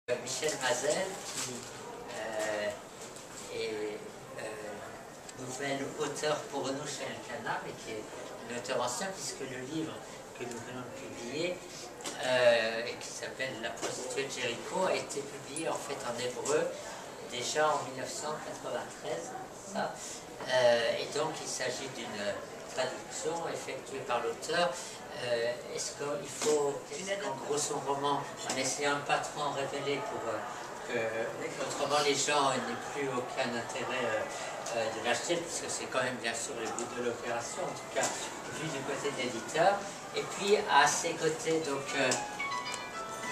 Michel Mazel, qui est nouvel auteur pour nous chez Elkanah, mais qui est un auteur ancien, puisque le livre que nous venons de publier, et qui s'appelle La prostituée de Jéricho, a été publié en fait en hébreu déjà en 1993. Ça. Et donc il s'agit d'une traduction effectuée par l'auteur. Est-ce qu'il faut, en gros, son roman, en essayant de ne pas trop en révéler pour que, autrement les gens n'aient plus aucun intérêt de l'acheter, puisque c'est quand même bien sûr le but de l'opération, en tout cas vu du côté de l'éditeur. Et puis à ses côtés, donc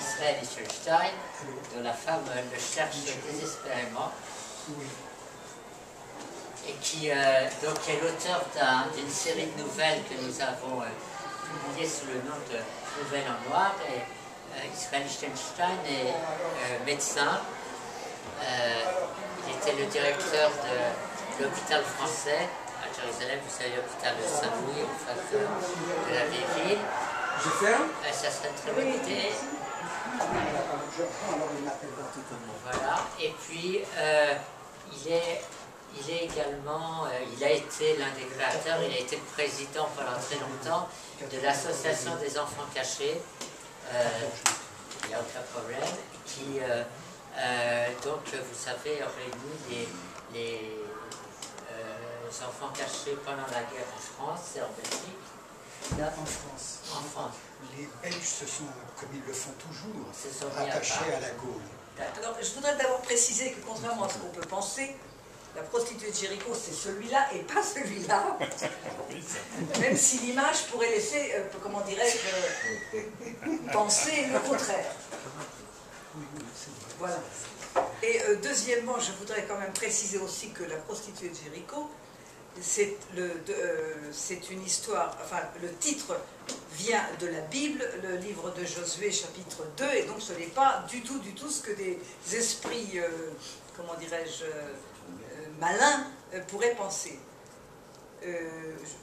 Israël Lichtenstein, dont la femme le cherche désespérément, et qui donc est l'auteur d'une série de nouvelles que nous avons publié sous le nom de Nouvelles en noir. Et Israël Lichtenstein est médecin. Il était le directeur de l'hôpital français à Jérusalem, vous savez, l'hôpital de Saint-Louis, en face de la vieille ville. Ça serait une très bonne idée. Voilà. Et puis, il est également, il a été l'un des créateurs, il a été le président pendant très longtemps de l'association des enfants cachés, il n'y a aucun problème, qui donc vous savez réunit les enfants cachés pendant la guerre en France et en Belgique. En France. En France. Les Belges se sont, comme ils le font toujours, attachés à la Gaule. Alors, je voudrais d'abord préciser que contrairement à ce qu'on peut penser, la prostituée de Jéricho, c'est celui-là et pas celui-là. Même si l'image pourrait laisser, comment dirais-je, penser le contraire. Voilà. Et deuxièmement, je voudrais quand même préciser aussi que la prostituée de Jéricho, c'est une histoire, enfin le titre vient de la Bible, le livre de Josué chapitre 2, et donc ce n'est pas du tout ce que des esprits, comment dirais-je, malins pourraient penser.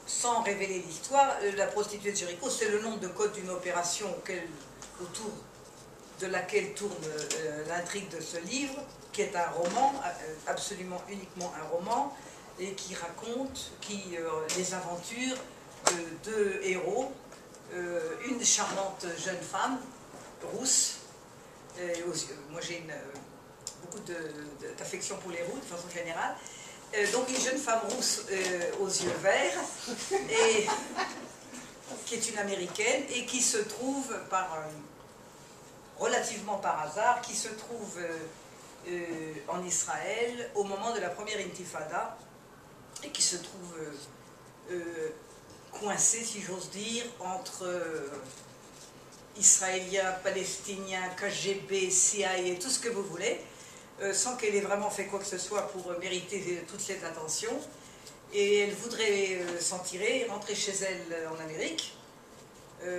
Sans révéler l'histoire, la prostituée de Jéricho, c'est le nom de code d'une opération autour de laquelle tourne l'intrigue de ce livre, qui est un roman, absolument uniquement un roman, et qui raconte les aventures de deux héros, une charmante jeune femme, rousse, moi j'ai beaucoup d'affection pour les roux de façon générale, donc une jeune femme rousse aux yeux verts, et, qui est une américaine, et qui se trouve relativement par hasard, qui se trouve en Israël au moment de la première intifada, et qui se trouve coincé, si j'ose dire, entre Israéliens, Palestiniens, KGB, CIA, et tout ce que vous voulez, sans qu'elle ait vraiment fait quoi que ce soit pour mériter toute cette attention. Et elle voudrait s'en tirer, rentrer chez elle en Amérique.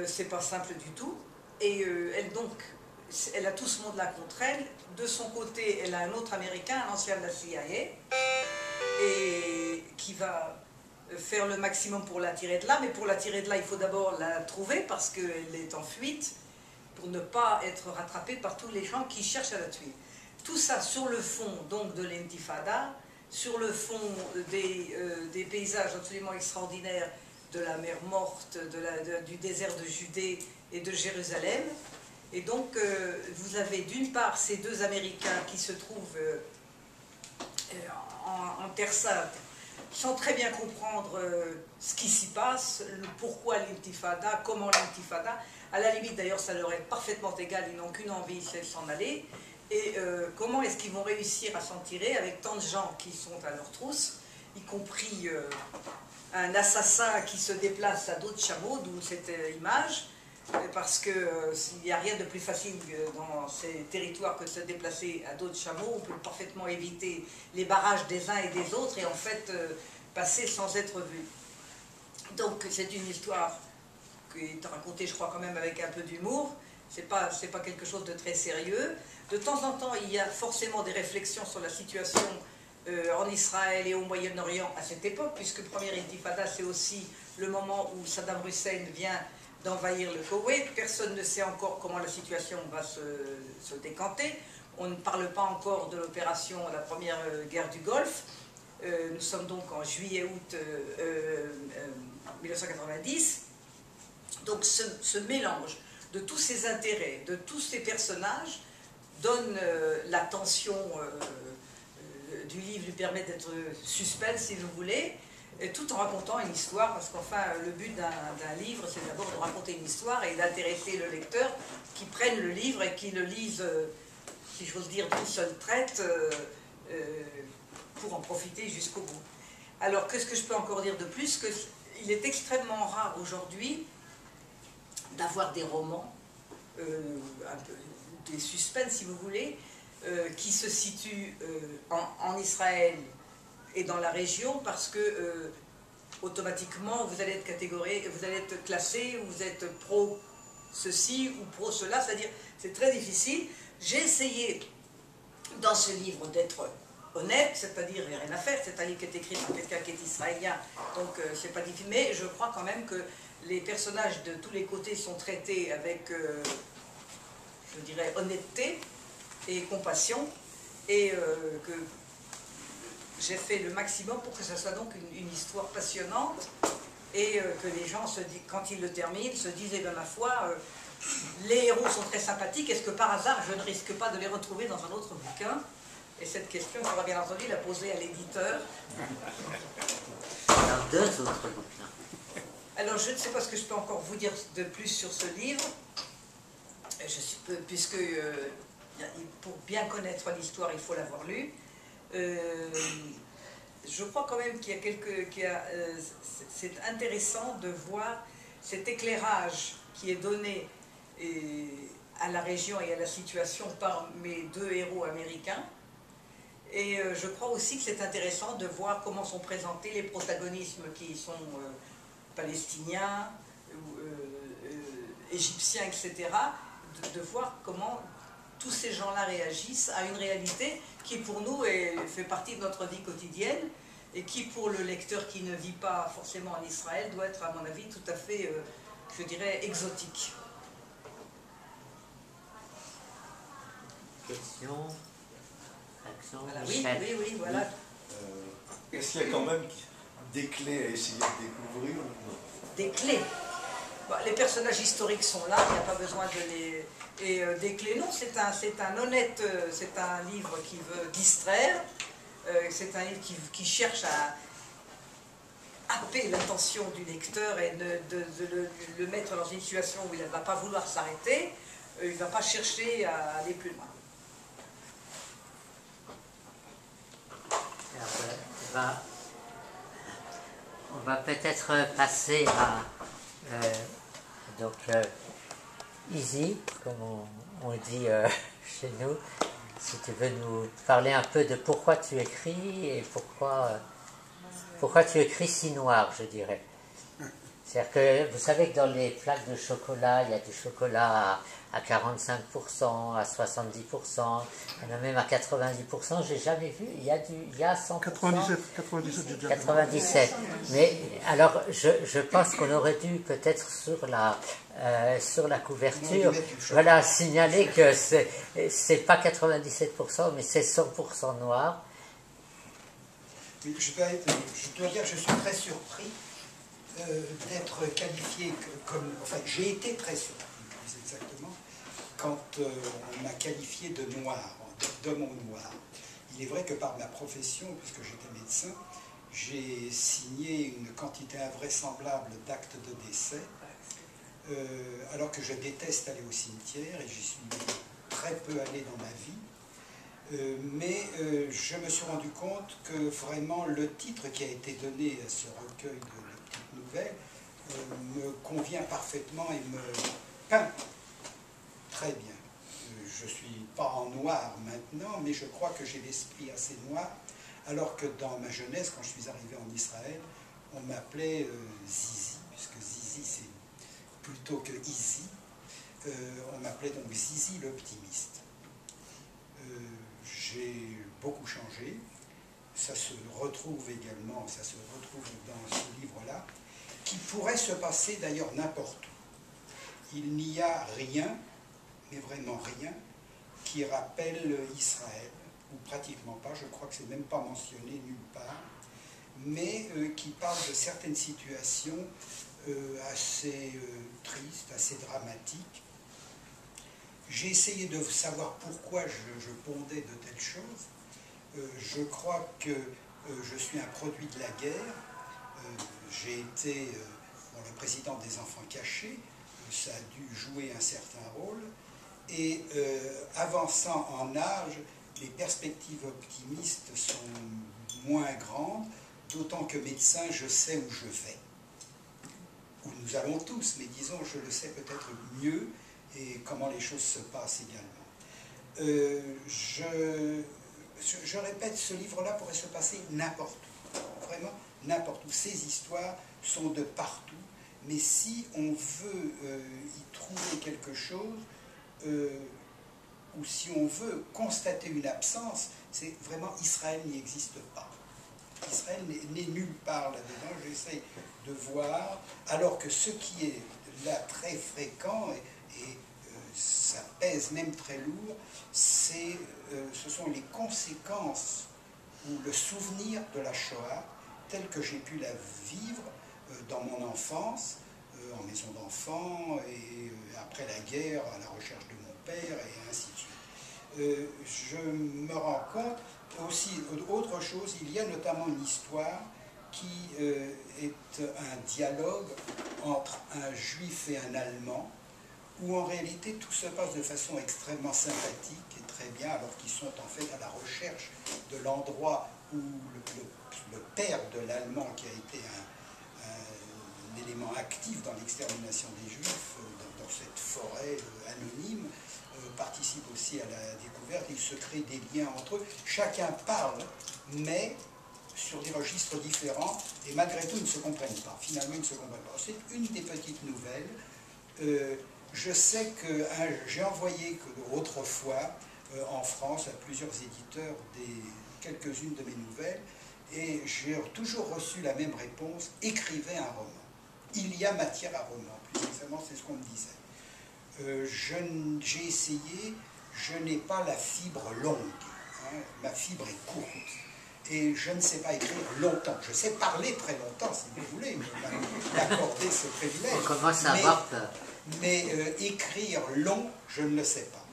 C'est pas simple du tout. Et elle a tout ce monde-là contre elle. De son côté, elle a un autre Américain, un ancien de la CIA, et qui va faire le maximum pour la tirer de là. Mais pour la tirer de là, il faut d'abord la trouver parce qu'elle est en fuite, pour ne pas être rattrapée par tous les gens qui cherchent à la tuer. Tout ça sur le fond donc de l'intifada, sur le fond des paysages absolument extraordinaires de la mer Morte, du désert de Judée et de Jérusalem. Et donc vous avez d'une part ces deux Américains qui se trouvent en Terre Sainte, sans très bien comprendre ce qui s'y passe, pourquoi l'intifada, comment l'intifada. À la limite d'ailleurs ça leur est parfaitement égal, ils n'ont qu'une envie, c'est de s'en aller. Et comment est-ce qu'ils vont réussir à s'en tirer avec tant de gens qui sont à leur trousse, y compris un assassin qui se déplace à dos de chameau, d'où cette image, parce qu'il n'y a rien de plus facile dans ces territoires que de se déplacer à dos de chameau. On peut parfaitement éviter les barrages des uns et des autres et en fait passer sans être vu. Donc c'est une histoire qui est racontée, je crois, quand même avec un peu d'humour. C'est pas quelque chose de très sérieux. De temps en temps, il y a forcément des réflexions sur la situation en Israël et au Moyen-Orient à cette époque, puisque première intifada, c'est aussi le moment où Saddam Hussein vient d'envahir le Koweït. Personne ne sait encore comment la situation va se décanter. On ne parle pas encore de l'opération, la première guerre du Golfe. Nous sommes donc en juillet-août 1990. Donc ce mélange de tous ces intérêts, de tous ces personnages, donne la tension du livre, lui permet d'être suspense, si vous voulez, tout en racontant une histoire, parce qu'enfin, le but d'un livre, c'est d'abord de raconter une histoire et d'intéresser le lecteur, qui prenne le livre et qui le lise, si j'ose dire, d'une seule traite, pour en profiter jusqu'au bout. Alors, qu'est-ce que je peux encore dire de plus? Il est extrêmement rare aujourd'hui d'avoir des romans, un peu des suspens, si vous voulez, qui se situent en Israël et dans la région, parce que automatiquement vous allez être catégorisé, vous allez être classé, vous êtes pro ceci ou pro cela, c'est-à-dire c'est très difficile. J'ai essayé dans ce livre d'être honnête, c'est-à-dire il n'y a rien à faire, c'est un livre qui est écrit par quelqu'un qui est israélien, donc c'est pas difficile, mais je crois quand même que les personnages de tous les côtés sont traités avec, je dirais, honnêteté et compassion, et que j'ai fait le maximum pour que ce soit donc une histoire passionnante, et que les gens, quand ils le terminent, se disent, eh bien ma foi, les héros sont très sympathiques, est-ce que par hasard je ne risque pas de les retrouver dans un autre bouquin? Et cette question, il faudra bien entendu la poser à l'éditeur. Dans 2 autres bouquins. Alors je ne sais pas ce que je peux encore vous dire de plus sur ce livre, puisque pour bien connaître l'histoire, il faut l'avoir lu. Je crois quand même qu'il y a c'est intéressant de voir cet éclairage qui est donné à la région et à la situation par mes 2 héros américains. Et je crois aussi que c'est intéressant de voir comment sont présentés les protagonismes qui sont palestiniens, égyptiens, etc. De voir comment tous ces gens-là réagissent à une réalité qui pour nous fait partie de notre vie quotidienne et qui pour le lecteur qui ne vit pas forcément en Israël doit être à mon avis tout à fait, je dirais, exotique. Question, action, voilà, Michel. oui, voilà. Est-ce qu'il y a quand même des clés à essayer de découvrir? Des clés. Bon, les personnages historiques sont là, il n'y a pas besoin de les... Et des clés, non, c'est un livre qui veut distraire, c'est un livre qui cherche à happer l'attention du lecteur et de le mettre dans une situation où il ne va pas vouloir s'arrêter, il ne va pas chercher à aller plus loin. Alors, on va peut-être passer à Easy, comme on dit chez nous, si tu veux nous parler un peu de pourquoi tu écris et pourquoi tu écris si noir, je dirais. C'est-à-dire que vous savez que dans les plaques de chocolat, il y a du chocolat à 45%, à 70%, il y en a même à 90%, j'ai jamais vu, il y a 100%. 97, j'ai déjà vu. 97. Mais alors, je pense qu'on aurait dû peut-être sur la couverture, voilà, signaler que c'est pas 97%, mais c'est 100% noir. Oui, je dois dire que je suis très surpris d'être qualifié comme... Enfin, j'ai été très surpris, plus exactement, quand on m'a qualifié de noir, d'homme au noir. Il est vrai que par ma profession, puisque j'étais médecin, j'ai signé une quantité invraisemblable d'actes de décès, alors que je déteste aller au cimetière, et j'y suis très peu allé dans ma vie. Mais je me suis rendu compte que vraiment le titre qui a été donné à ce recueil de petites nouvelles me convient parfaitement et me peint très bien. Je ne suis pas en noir maintenant, mais je crois que j'ai l'esprit assez noir, alors que dans ma jeunesse, quand je suis arrivé en Israël, on m'appelait Zizi, puisque Zizi c'est plutôt que Easy, on m'appelait donc Zizi l'optimiste. J'ai beaucoup changé, ça se retrouve également, ça se retrouve dans ce livre-là, qui pourrait se passer d'ailleurs n'importe où. Il n'y a rien, mais vraiment rien, qui rappelle Israël, ou pratiquement pas, je crois que c'est même pas mentionné nulle part, mais qui parle de certaines situations assez tristes, assez dramatiques. J'ai essayé de savoir pourquoi je pondais de telles choses. Je crois que je suis un produit de la guerre. J'ai été le président des Enfants Cachés, ça a dû jouer un certain rôle. Et avançant en âge, les perspectives optimistes sont moins grandes, d'autant que médecin, je sais où je vais. Où nous allons tous, mais disons, je le sais peut-être mieux, et comment les choses se passent également. Je répète, ce livre-là pourrait se passer n'importe où, vraiment n'importe où. Ces histoires sont de partout, mais si on veut y trouver quelque chose, ou si on veut constater une absence, c'est vraiment Israël n'y existe pas. Israël n'est nulle part là-dedans, j'essaie de voir, alors que ce qui est là très fréquent, et ça pèse même très lourd, ce sont les conséquences ou le souvenir de la Shoah, tel que j'ai pu la vivre dans mon enfance, en maison d'enfants, et après la guerre, à la recherche de mon père, et ainsi de suite. Je me rends compte aussi, autre chose, il y a notamment une histoire qui est un dialogue entre un juif et un allemand, où en réalité tout se passe de façon extrêmement sympathique et très bien, alors qu'ils sont en fait à la recherche de l'endroit où le père de l'allemand, qui a été un élément actif dans l'extermination des Juifs, dans cette forêt anonyme, participe aussi à la découverte. Il se crée des liens entre eux. Chacun parle, mais sur des registres différents, et malgré tout, ils ne se comprennent pas. Finalement, ils ne se comprennent pas. C'est une des petites nouvelles. Je sais que j'ai envoyé autrefois en France à plusieurs éditeurs quelques-unes de mes nouvelles, et j'ai toujours reçu la même réponse: écrivez un roman. Il y a matière à roman, plus exactement, c'est ce qu'on me disait. J'ai essayé, je n'ai pas la fibre longue, hein, ma fibre est courte, et je ne sais pas écrire longtemps. Je sais parler très longtemps, si vous voulez, m'accorder ce privilège. On commence à avoir peur. Mais écrire long, je ne le sais pas.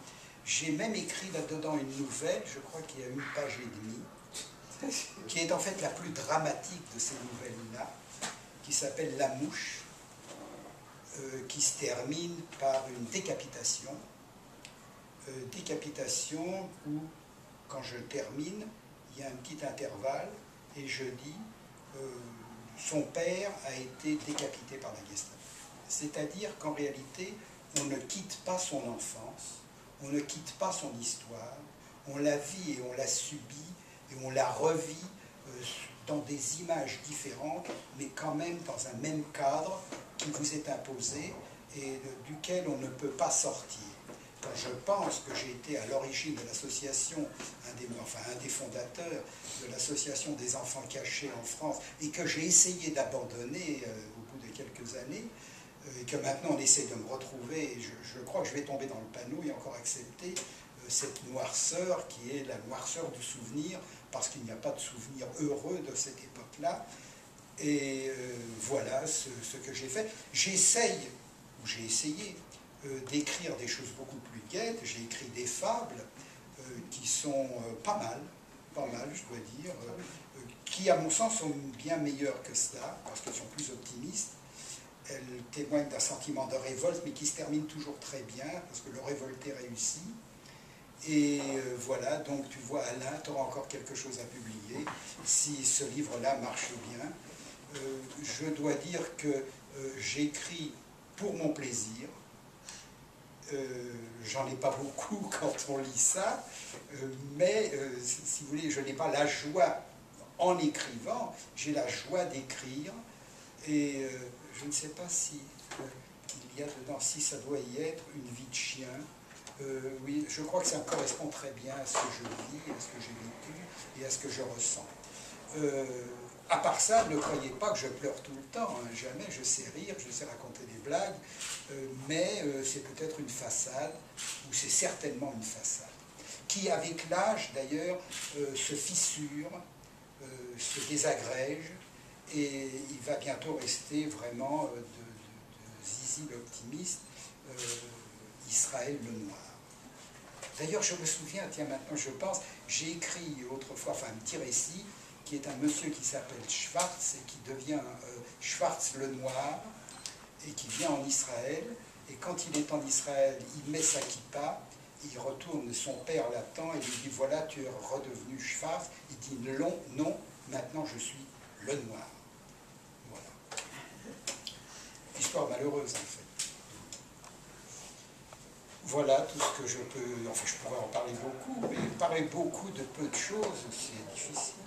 J'ai même écrit là-dedans une nouvelle, je crois qu'il y a une page et demie, qui est en fait la plus dramatique de ces nouvelles-là, qui s'appelle La Mouche, qui se termine par une décapitation. Décapitation où, quand je termine, il y a un petit intervalle et je dis son père a été décapité par la Gestapo. C'est-à-dire qu'en réalité, on ne quitte pas son enfance, on ne quitte pas son histoire, on la vit et on la subit et on la revit dans des images différentes, mais quand même dans un même cadre qui vous est imposé et duquel on ne peut pas sortir. Quand je pense que j'ai été à l'origine de l'association, un des fondateurs de l'association des enfants cachés en France, et que j'ai essayé d'abandonner au bout de quelques années, et que maintenant on essaie de me retrouver, et je crois que je vais tomber dans le panneau et encore accepter cette noirceur qui est la noirceur du souvenir, parce qu'il n'y a pas de souvenir heureux de cette époque-là. Et voilà ce que j'ai fait. J'ai essayé d'écrire des choses beaucoup plus gaies. J'ai écrit des fables qui sont pas mal, je dois dire, qui à mon sens sont bien meilleures que cela, parce qu'elles sont plus optimistes. Elles témoignent d'un sentiment de révolte, mais qui se termine toujours très bien, parce que le révolté réussit. Et voilà, donc tu vois, Alain, tu auras encore quelque chose à publier, si ce livre-là marche bien. Je dois dire que j'écris pour mon plaisir. J'en ai pas beaucoup quand on lit ça, mais si vous voulez, je n'ai pas la joie en écrivant, j'ai la joie d'écrire, et je ne sais pas si il y a dedans, si ça doit y être, une vie de chien. Oui, je crois que ça correspond très bien à ce que je vis, à ce que j'ai vécu et à ce que je ressens. À part ça, ne croyez pas que je pleure tout le temps, hein. Jamais, je sais rire, je sais raconter des blagues, mais c'est peut-être une façade, ou c'est certainement une façade. qui avec l'âge d'ailleurs se fissure, se désagrège, et il va bientôt rester vraiment de Zizi l'optimiste, Israël le noir. D'ailleurs, je me souviens, tiens, maintenant je pense, j'ai écrit autrefois, enfin un petit récit, qui est un monsieur qui s'appelle Schwartz, et qui devient Schwartz le noir, et qui vient en Israël, et quand il est en Israël, il met sa kippa, il retourne, son père l'attend, et lui dit, voilà, tu es redevenu Schwartz. Il dit, non, maintenant je suis le noir. Voilà. Histoire malheureuse, en fait. Voilà tout ce que je peux... Enfin, je pourrais en parler beaucoup, mais parler beaucoup de peu de choses, c'est difficile.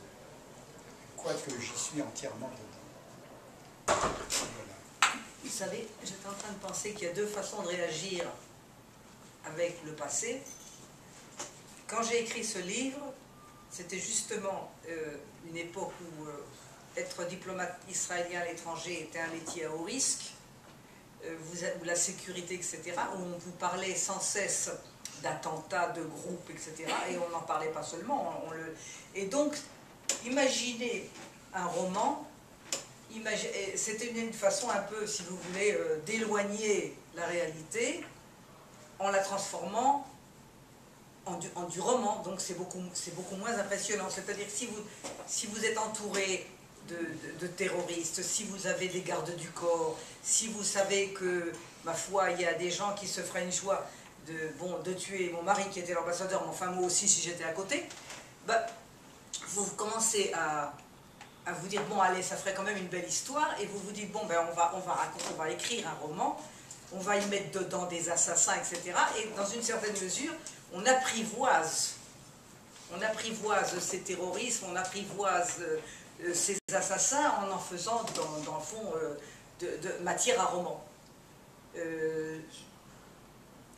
Quoique j'y suis entièrement dedans. Voilà. Vous savez, j'étais en train de penser qu'il y a deux façons de réagir avec le passé. Quand j'ai écrit ce livre, c'était justement une époque où être diplomate israélien à l'étranger était un métier à haut risque, où la sécurité, etc., où on vous parlait sans cesse d'attentats, de groupes, etc., et on n'en parlait pas seulement. Et donc, imaginez un roman, c'était une façon un peu, si vous voulez, d'éloigner la réalité en la transformant en du roman. Donc c'est beaucoup moins impressionnant. C'est-à-dire que si vous êtes entouré de terroristes, si vous avez des gardes du corps, si vous savez que, ma foi, il y a des gens qui se feraient une joie de tuer mon mari qui était l'ambassadeur, mais enfin moi aussi si j'étais à côté, bah, vous commencez à vous dire, bon allez, ça ferait quand même une belle histoire, et vous vous dites, bon ben on va écrire un roman, on va y mettre dedans des assassins, etc. Et dans une certaine mesure, on apprivoise ces terrorismes, on apprivoise ces assassins en faisant, dans le fond, de matière à roman.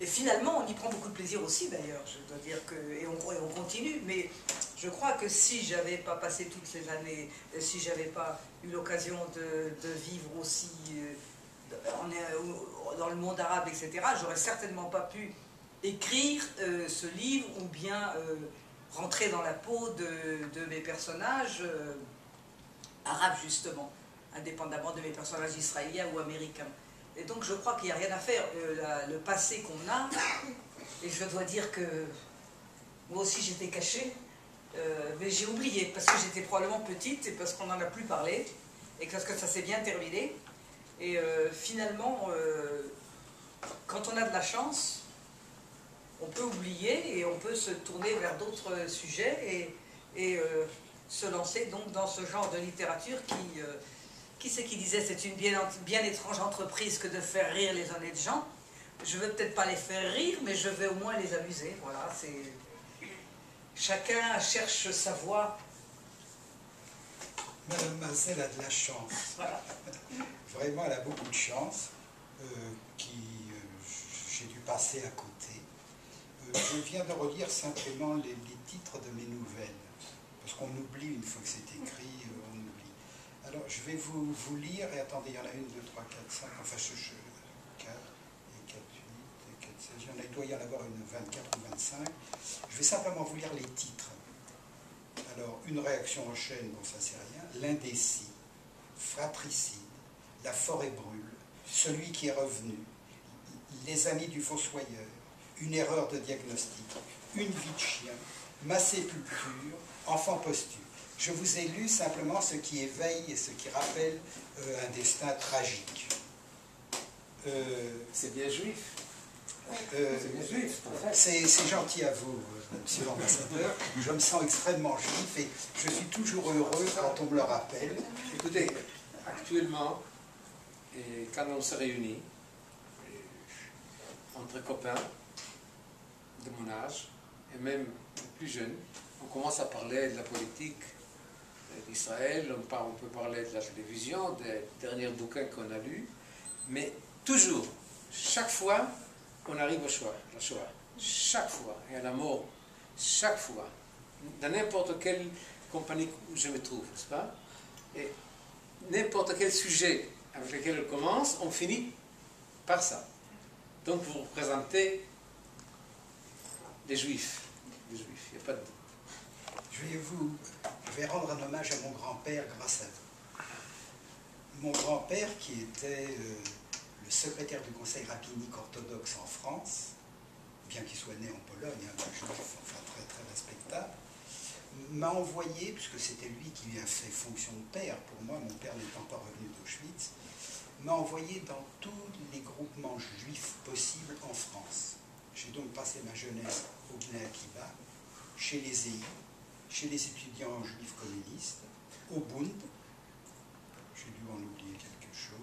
Et finalement, on y prend beaucoup de plaisir aussi, d'ailleurs, je dois dire que, et on continue, mais je crois que si j'avais pas passé toutes ces années, si j'avais pas eu l'occasion de vivre aussi dans le monde arabe, etc., j'aurais certainement pas pu écrire ce livre ou bien rentrer dans la peau de mes personnages arabes, justement, indépendamment de mes personnages israéliens ou américains. Et donc je crois qu'il n'y a rien à faire. Le passé qu'on a, et je dois dire que moi aussi j'étais cachée, mais j'ai oublié, parce que j'étais probablement petite et parce qu'on n'en a plus parlé, et parce que ça s'est bien terminé. Et finalement, quand on a de la chance, on peut oublier et on peut se tourner vers d'autres sujets et se lancer donc dans ce genre de littérature qui c'est qui disait c'est une bien étrange entreprise que de faire rire les honnêtes gens. Je ne vais peut-être pas les faire rire, mais je vais au moins les amuser. Voilà, chacun cherche sa voie. Madame Marcel a de la chance. Voilà. Vraiment, elle a beaucoup de chance, j'ai dû passer à côté. Je viens de relire simplement les titres de mes nouvelles, parce qu'on oublie une fois que c'est écrit, on oublie. Alors, je vais vous lire, et attendez, il y en a 1, 2, 3, 4, 5, enfin, 4, et 4, 8, et 4, 16, il doit y en avoir une 24 ou 25. Je vais simplement vous lire les titres. Alors, une réaction en chaîne, bon, ça c'est rien. L'indécis, fratricide, la forêt brûle, celui qui est revenu, les amis du fossoyeur, une erreur de diagnostic, une vie de chien, ma sépulture, enfant posthume. Je vous ai lu simplement ce qui éveille et ce qui rappelle un destin tragique. C'est bien juif. C'est bien juif, en fait. C'est gentil à vous, monsieur l'ambassadeur. Je me sens extrêmement juif et je suis toujours heureux quand on me le rappelle. Écoutez, actuellement, et quand on se réunit, entre copains de mon âge, et même plus jeunes, on commence à parler de la politique d'Israël, on peut parler de la télévision, des derniers bouquins qu'on a lus, mais toujours, chaque fois, on arrive au choix, la Shoah. Chaque fois, et à la mort, chaque fois, dans n'importe quelle compagnie où je me trouve, n'est-ce pas? Et n'importe quel sujet avec lequel on commence, on finit par ça. Donc vous représentez les Juifs. des juifs. Il n'y a pas de... Je vais rendre un hommage à mon grand-père grâce à vous. Mon grand-père, qui était le secrétaire du Conseil rabbinique orthodoxe en France, bien qu'il soit né en Pologne, un juif, enfin très, très respectable, m'a envoyé, puisque c'était lui qui a fait fonction de père, pour moi, mon père n'étant pas revenu d'Auschwitz, m'a envoyé dans tous les groupements juifs possibles en France. J'ai donc passé ma jeunesse au Bnei Akiva, chez les EI, chez les étudiants juifs communistes, au Bund, j'ai dû en oublier quelque chose.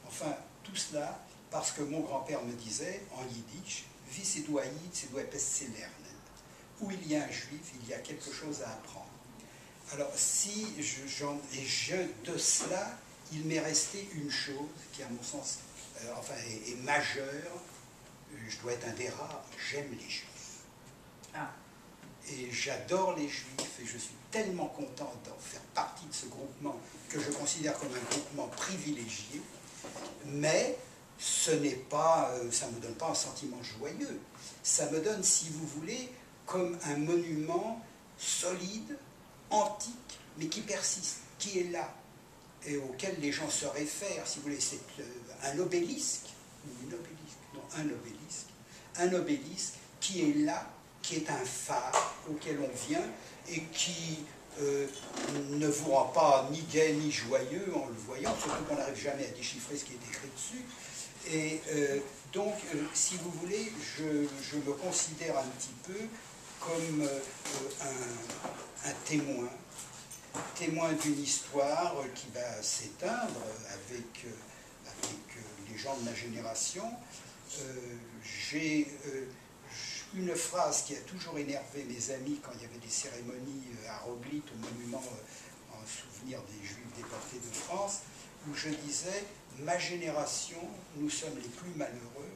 Enfin, tout cela parce que mon grand-père me disait en yiddish, « Wie sie du Yid, sie du etwas zu lernen ». Où il y a un juif, il y a quelque chose à apprendre. Alors, si de cela, il m'est resté une chose qui, à mon sens, est majeure. Je dois être un des rares, j'aime les juifs. Ah. Et j'adore les juifs, et je suis tellement content d'en faire partie de ce groupement que je considère comme un groupement privilégié, mais ce n'est pas, ça ne me donne pas un sentiment joyeux. Ça me donne, si vous voulez, comme un monument solide, antique, mais qui persiste, qui est là, et auquel les gens se réfèrent, si vous voulez. C'est un obélisque, un obélisque qui est là, qui est un phare auquel on vient et qui ne vous rend pas ni gai ni joyeux en le voyant, surtout qu'on n'arrive jamais à déchiffrer ce qui est écrit dessus. Et donc, si vous voulez, je me considère un petit peu comme un témoin d'une histoire qui va s'éteindre avec les gens de ma génération. J'ai une phrase qui a toujours énervé mes amis quand il y avait des cérémonies à Roglit, au monument en souvenir des Juifs déportés de France, où je disais « Ma génération, nous sommes les plus malheureux,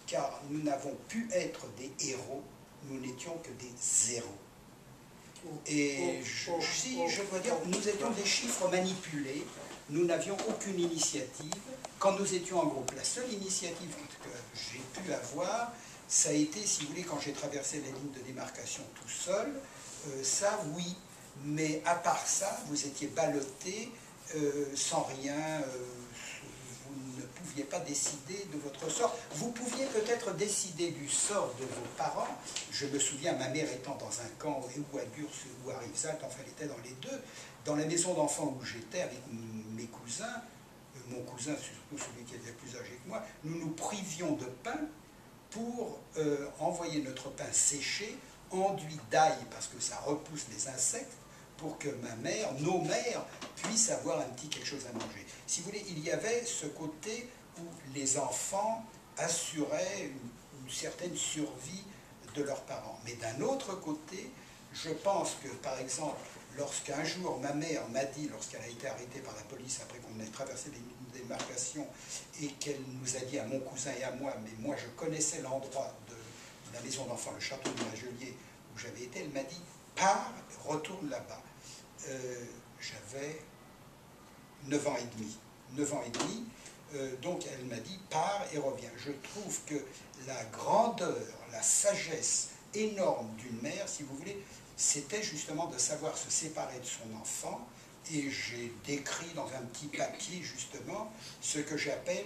car nous n'avons pu être des héros, nous n'étions que des zéros. » Et je dois dire, nous étions des chiffres manipulés, nous n'avions aucune initiative. Quand nous étions en groupe, la seule initiative que j'ai pu avoir, ça a été, si vous voulez, quand j'ai traversé la ligne de démarcation tout seul, ça oui, mais à part ça, vous étiez ballotté sans rien, vous ne pouviez pas décider de votre sort. Vous pouviez peut-être décider du sort de vos parents. Je me souviens, ma mère étant dans un camp, ou à Gurs ou à Rivesaltes, enfin elle était dans les deux, dans la maison d'enfants où j'étais avec mes cousins, mon cousin, surtout celui qui était plus âgé que moi, nous nous privions de pain pour envoyer notre pain séché, enduit d'ail, parce que ça repousse les insectes, pour que nos mères, puissent avoir un petit quelque chose à manger. Si vous voulez, il y avait ce côté où les enfants assuraient une certaine survie de leurs parents. Mais d'un autre côté, je pense que, par exemple, lorsqu'un jour ma mère m'a dit, lorsqu'elle a été arrêtée par la police après qu'on ait traversé les démarcations, et qu'elle nous a dit à mon cousin et à moi, mais moi je connaissais l'endroit de la maison d'enfants, le château de Majelier, où j'avais été, elle m'a dit, pars, retourne là-bas. J'avais 9 ans et demi. 9 ans et demi, donc elle m'a dit, pars et reviens. Je trouve que la grandeur, la sagesse énorme d'une mère, si vous voulez, c'était justement de savoir se séparer de son enfant, et j'ai décrit dans un petit papier justement ce que j'appelle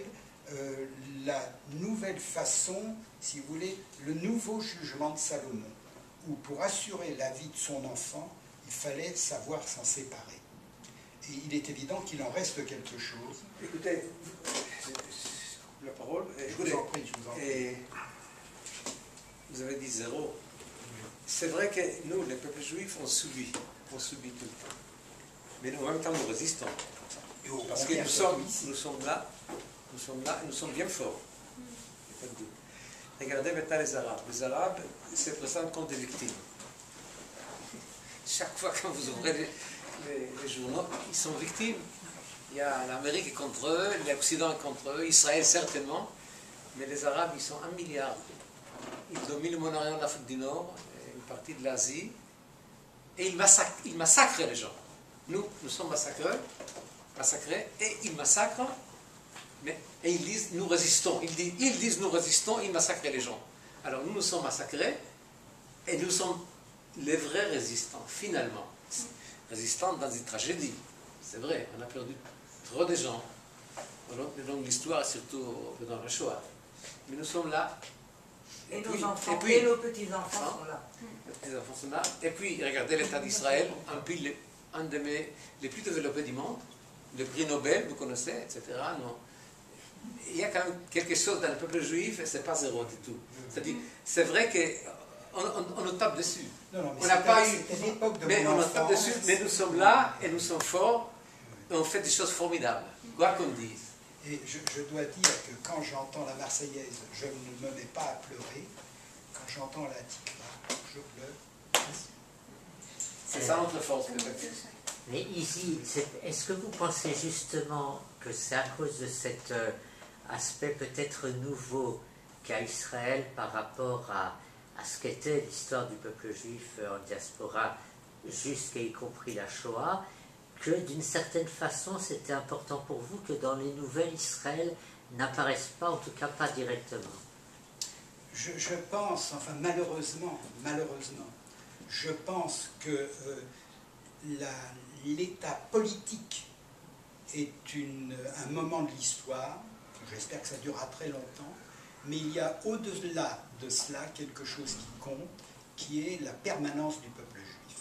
la nouvelle façon, si vous voulez, le nouveau jugement de Salomon, où pour assurer la vie de son enfant, il fallait savoir s'en séparer. Et il est évident qu'il en reste quelque chose. Écoutez, la parole. Je vous en prie, je vous en prie. Vous avez dit zéro. C'est vrai que nous, les peuples juifs, on subit tout. Mais en même temps, nous résistons. Parce que nous sommes là, et nous sommes bien forts. Regardez maintenant les Arabes. Les Arabes se présentent comme des victimes. Chaque fois que vous ouvrez les journaux, ils sont victimes. Il y a l'Amérique contre eux, l'Occident contre eux, Israël certainement. Mais les Arabes, ils sont 1 milliard. Ils dominent le Moyen-Orient, l'Afrique du Nord, une partie de l'Asie. Et ils massacrent les gens. Nous sommes massacrés, et ils massacrent, et ils disent nous résistons. Ils disent nous résistons, ils massacrent les gens. Alors nous sommes massacrés, Et nous sommes les vrais résistants, finalement. Résistants dans une tragédie. C'est vrai, on a perdu trop de gens dans l'histoire, surtout dans le Shoah. Mais nous sommes là. Et puis- nos enfants, et puis- et nos petits-enfants sont là. Les enfants sont là. Et puis, regardez l'État d'Israël, un des les plus développés du monde, le prix Nobel, vous connaissez, etc. Non. Il y a quand même quelque chose dans le peuple juif, et c'est pas zéro du tout. C'est-à-dire, c'est vrai qu'on nous tape dessus. Non, non, mais On n'a pas eu. c'était l'époque de Mais mon on nous tape enfance. dessus, mais nous sommes là, et nous sommes forts, et on fait des choses formidables, quoi qu'on dise. Et je dois dire que quand j'entends la Marseillaise, je ne me mets pas à pleurer. Quand j'entends la Tikva, je pleure. C'est ça notre force, peut-être. Mais ici, est-ce que vous pensez justement que c'est à cause de cet aspect peut-être nouveau qu'a Israël par rapport à ce qu'était l'histoire du peuple juif en diaspora, jusqu'à y compris la Shoah, que d'une certaine façon c'était important pour vous que dans les nouvelles Israël n'apparaisse pas, en tout cas pas directement? Je pense, enfin malheureusement, je pense que l'état politique est un moment de l'histoire, j'espère que ça durera très longtemps, mais il y a au-delà de cela quelque chose qui compte, qui est la permanence du peuple juif.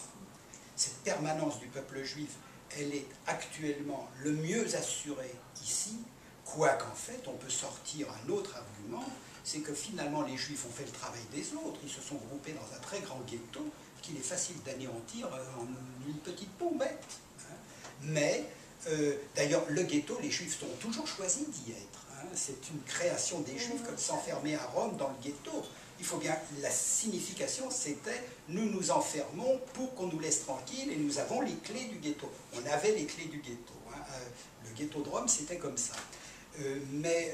Cette permanence du peuple juif, elle est actuellement le mieux assurée ici, quoiqu'en fait on peut sortir un autre argument, c'est que finalement les juifs ont fait le travail des autres, ils se sont groupés dans un très grand ghetto qu'il est facile d'anéantir en une petite bombette. Hein. Mais d'ailleurs le ghetto, les juifs ont toujours choisi d'y être. Hein. C'est une création des juifs que de s'enfermer à Rome dans le ghetto. Il faut bien, la signification c'était nous nous enfermons pour qu'on nous laisse tranquille et nous avons les clés du ghetto. On avait les clés du ghetto. Hein. Le ghetto de Rome c'était comme ça. Mais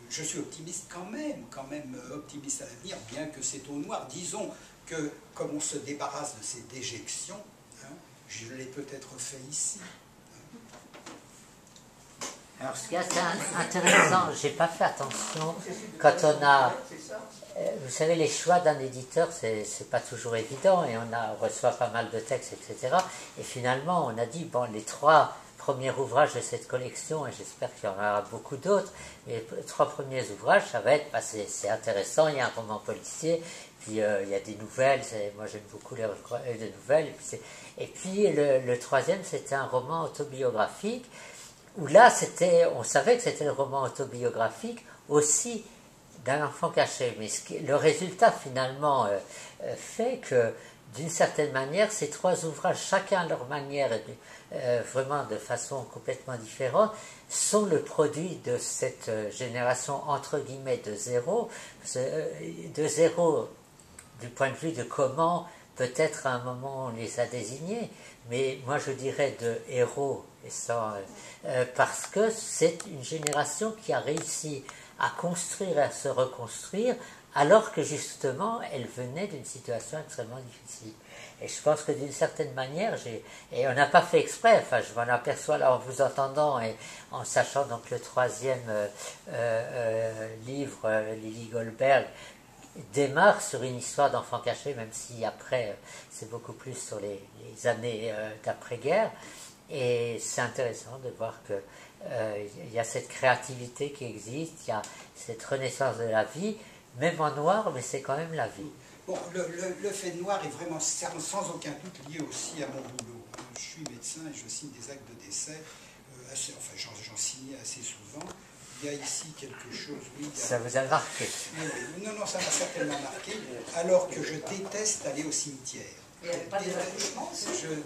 je suis optimiste quand même optimiste à l'avenir, bien que c'est au noir. Disons que comme on se débarrasse de ces déjections, hein, je l'ai peut-être fait ici. Alors, ce qui est intéressant, j'ai pas fait attention quand on a. Vous savez, les choix d'un éditeur, c'est pas toujours évident et on reçoit pas mal de textes, etc. Et finalement, on a dit, bon, les 3 premiers ouvrages de cette collection, et j'espère qu'il y en aura beaucoup d'autres, les 3 premiers ouvrages, ça va être, c'est intéressant, il y a un roman policier, puis il y a des nouvelles, moi j'aime beaucoup les nouvelles, et puis le 3e, c'était un roman autobiographique, où là, on savait que c'était le roman autobiographique aussi d'un enfant caché. Mais le résultat, finalement, fait que, d'une certaine manière, ces 3 ouvrages, chacun à leur manière, vraiment de façon complètement différente, sont le produit de cette génération, entre guillemets, de zéro du point de vue de comment, peut-être à un moment, on les a désignés, mais moi je dirais de héros, parce que c'est une génération qui a réussi à construire et à se reconstruire, alors que justement elle venait d'une situation extrêmement difficile. Et je pense que d'une certaine manière, et on n'a pas fait exprès, enfin je m'en aperçois là en vous entendant et en sachant donc le 3e livre, Lily Goldberg, démarre sur une histoire d'enfant caché, même si après c'est beaucoup plus sur les années d'après-guerre. Et c'est intéressant de voir qu'il y a cette créativité qui existe, il y a cette renaissance de la vie, même en noir, mais c'est quand même la vie. Bon, le fait noir est vraiment sans aucun doute lié aussi à mon boulot. Je suis médecin et je signe des actes de décès, j'en signais assez souvent. Il y a ici quelque chose, oui. Ça vous a marqué? Non, ça m'a certainement marqué, alors que je déteste aller au cimetière. Il n'y avait pas des accouchements?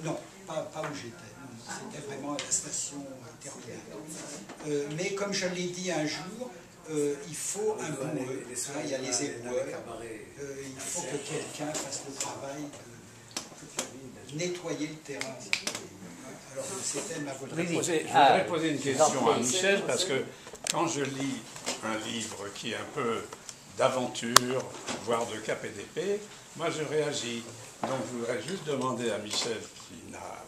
Non, pas où j'étais. C'était vraiment à la station terminale. Mais comme je l'ai dit un jour, il faut un boueux. Il y a les éboueurs. Il faut que quelqu'un fasse le travail de nettoyer le terrain. Alors, c'était ma volonté. Je voudrais poser une question à Michel, parce que quand je lis un livre qui est un peu d'aventure, voire de cap et d'épée, moi je réagis. Donc je voudrais juste demander à Michel, qui n'a,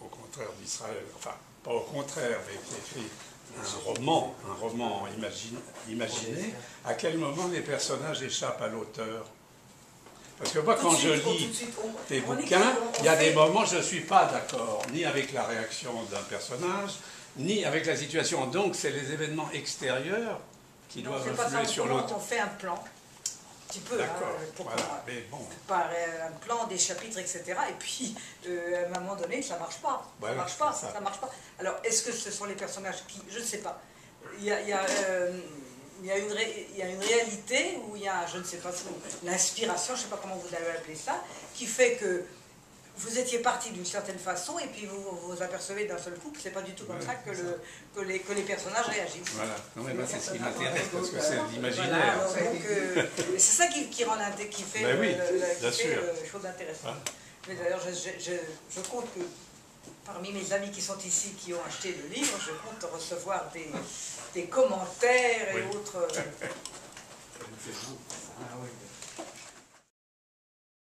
au contraire d'Israël, enfin pas au contraire, mais qui écrit un roman imaginé, à quel moment les personnages échappent à l'auteur? Parce que moi, quand je lis tes bouquins, il y a des moments, je ne suis pas d'accord, ni avec la réaction d'un personnage, ni avec la situation. Donc, c'est les événements extérieurs qui doivent influer sur l'autre. On fait un plan, un petit peu, voilà, mais bon. Par un plan des chapitres, etc. Et puis, à un moment donné, ça ne marche pas. Ça Ouais, marche pas, ça marche pas. Alors, est-ce que ce sont les personnages qui... Je ne sais pas. Il y a une réalité où il y a, je ne sais pas, l'inspiration, je ne sais pas comment vous allez appeler ça, qui fait que vous étiez parti d'une certaine façon et puis vous vous apercevez d'un seul coup que c'est pas du tout comme ça que les personnages réagissent. Voilà, non, mais moi c'est ce qui m'intéresse parce que c'est l'imaginaire. Voilà, c'est ça qui fait la chose intéressante. Mais d'ailleurs, je compte que parmi mes amis qui sont ici, qui ont acheté le livre, je compte recevoir des commentaires et autres. Ah oui.